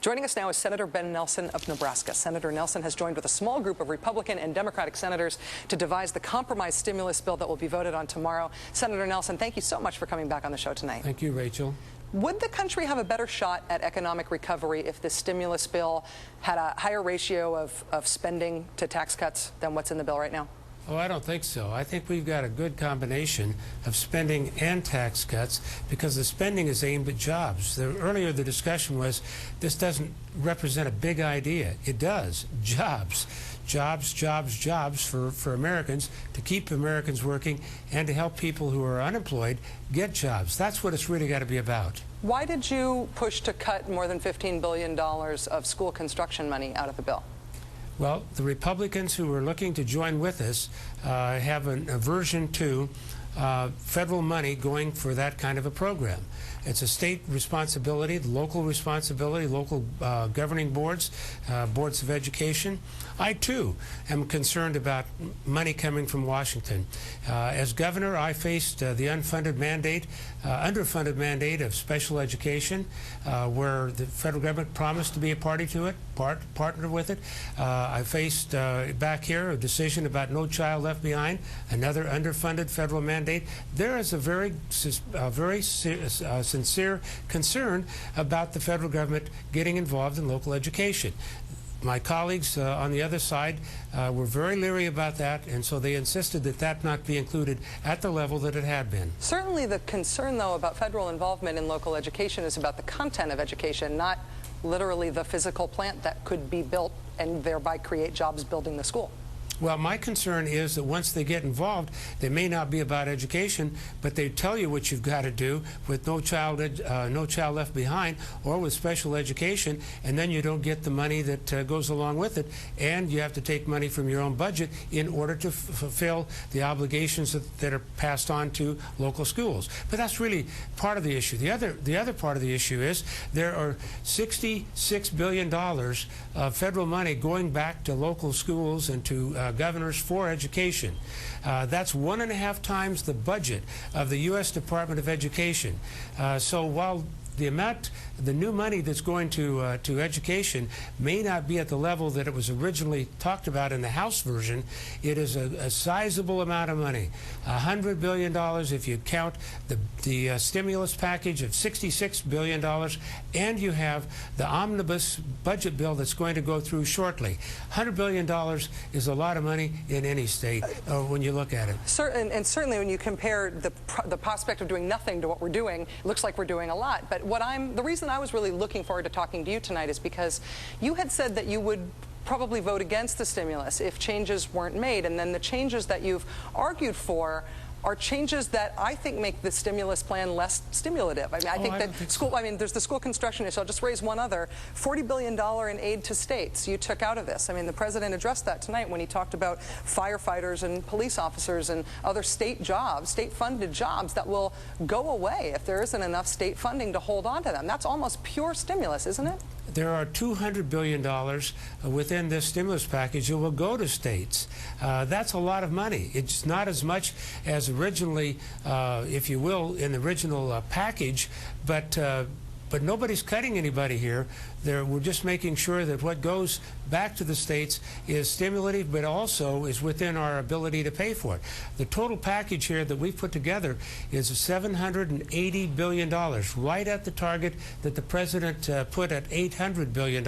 Joining us now is Senator Ben Nelson of Nebraska. Senator Nelson has joined with a small group of Republican and Democratic senators to devise the compromise stimulus bill that will be voted on tomorrow. Senator Nelson, thank you so much for coming back on the show tonight. Thank you, Rachel. Would the country have a better shot at economic recovery if this stimulus bill had a higher ratio of spending to tax cuts than what's in the bill right now? Oh, I don't think so. I think we've got a good combination of spending and tax cuts because the spending is aimed at jobs. Earlier the discussion was this doesn't represent a big idea. It does. Jobs. Jobs, jobs, jobs for Americans, to keep Americans working and to help people who are unemployed get jobs. That's what it's really got to be about. Why did you push to cut more than $15 billion of school construction money out of the bill? Well, the Republicans who are looking to join with us have an aversion to federal money going for that kind of a program. It's a state responsibility, local responsibility, local governing boards, boards of education. I, too, am concerned about money coming from Washington. As governor, I faced the underfunded mandate of special education, where the federal government promised to be a party to it, partner with it. I faced back here a decision about No Child Left Behind, another underfunded federal mandate. There is a very sincere concern about the federal government getting involved in local education. My colleagues on the other side were very leery about that, and so they insisted that that not be included at the level that it had been. Certainly the concern, though, about federal involvement in local education is about the content of education, not literally the physical plant that could be built and thereby create jobs building the school. Well, my concern is that once they get involved, they may not be about education, but they tell you what you've got to do with No Child Left Behind or with special education, and then you don't get the money that goes along with it, and you have to take money from your own budget in order to fulfill the obligations that are passed on to local schools. But that's really part of the issue. The other part of the issue is there are $66 billion of federal money going back to local schools and to governors for education. That's 1.5 times the budget of the U.S. Department of Education. So while the new money that's going to education may not be at the level that it was originally talked about in the House version, it is a sizable amount of money. $100 billion if you count the stimulus package of $66 billion, and you have the omnibus budget bill that's going to go through shortly. $100 billion is a lot of money in any state when you look at it. And certainly when you compare the prospect of doing nothing to what we're doing, it looks like we're doing a lot. But the reason I was really looking forward to talking to you tonight is because you had said that you would probably vote against the stimulus if changes weren't made, and then the changes that you've argued for are changes that I think make the stimulus plan less stimulative. I mean, I think that there's the school construction issue. I'll just raise one other. $40 billion in aid to states you took out of this. I mean, the president addressed that tonight when he talked about firefighters and police officers and other state jobs, state-funded jobs that will go away if there isn't enough state funding to hold on to them. That's almost pure stimulus, isn't it? There are $200 billion within this stimulus package that will go to states. That's a lot of money. It's not as much as originally, if you will, in the original package, but nobody's cutting anybody here. We're just making sure that what goes back to the states is stimulative, but also is within our ability to pay for it. The total package here that we've put together is $780 billion, right at the target that the president put at $800 billion.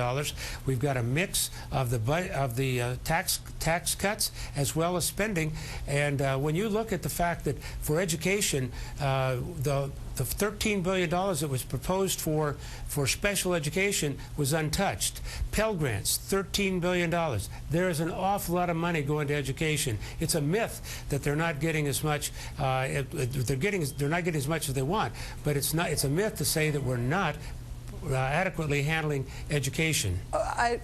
We've got a mix of the tax cuts as well as spending. And when you look at the fact that for education, the $13 billion that was proposed for special education was untouched. Pell Grants, $13 billion. There is an awful lot of money going to education. It's a myth that they're not getting as much. They're not getting as much as they want, but it's not. It's a myth to say that we're not adequately handling education. I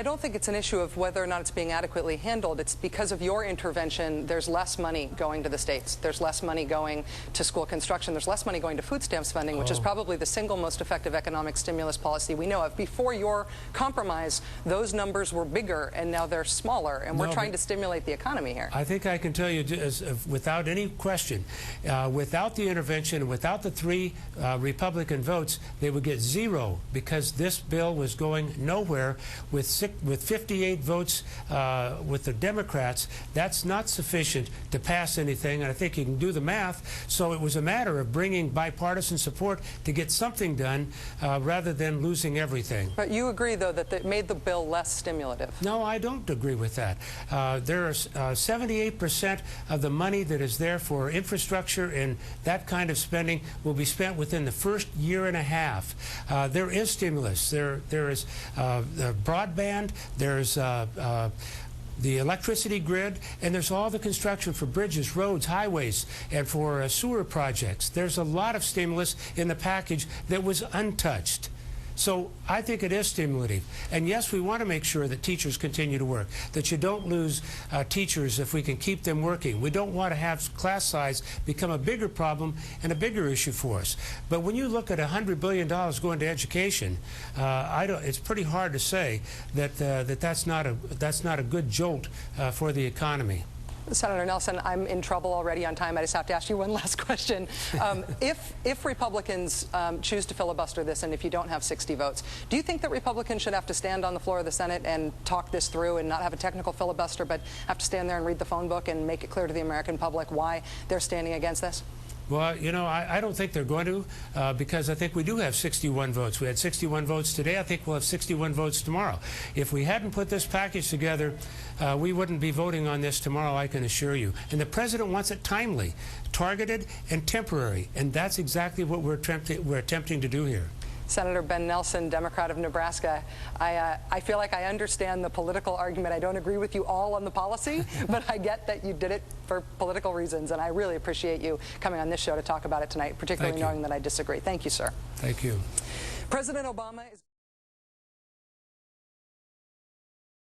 don't think it's an issue of whether or not it's being adequately handled. It's because of your intervention, there's less money going to the states. There's less money going to school construction. There's less money going to food stamps funding, which is probably the single most effective economic stimulus policy we know of. Before your compromise, those numbers were bigger, and now they're smaller, and we're trying to stimulate the economy here. I think I can tell you, without any question, without the intervention, without the 3 Republican votes, they would get zero, because this bill was going nowhere with 58 votes with the Democrats. That's not sufficient to pass anything, and I think you can do the math. So it was a matter of bringing bipartisan support to get something done rather than losing everything. But you agree, though, that it made the bill less stimulative? No, I don't agree with that. There are 78% of the money that is there for infrastructure and that kind of spending will be spent within the first year and a half. There is stimulus. There is broadband. There's the electricity grid, and there's all the construction for bridges, roads, highways, and for sewer projects. There's a lot of stimulus in the package that was untouched. So I think it is stimulative. And yes, we want to make sure that teachers continue to work, that you don't lose teachers if we can keep them working. We don't want to have class size become a bigger problem and a bigger issue for us. But when you look at $100 billion going to education, it's pretty hard to say that that's not a good jolt for the economy. Senator Nelson, I'm in trouble already on time. I just have to ask you one last question. If Republicans choose to filibuster this, and if you don't have 60 votes, do you think that Republicans should have to stand on the floor of the Senate and talk this through and not have a technical filibuster, but have to stand there and read the phone book and make it clear to the American public why they're standing against this? Well, you know, I don't think they're going to, because I think we do have 61 votes. We had 61 votes today. I think we'll have 61 votes tomorrow. If we hadn't put this package together, we wouldn't be voting on this tomorrow, I can assure you. And the president wants it timely, targeted, and temporary. And that's exactly what we're attempting to do here. Senator Ben Nelson, Democrat of Nebraska, I feel like I understand the political argument. I don't agree with you all on the policy, but I get that you did it for political reasons, and I really appreciate you coming on this show to talk about it tonight, particularly knowing that I disagree. Thank you, sir. Thank you. President Obama is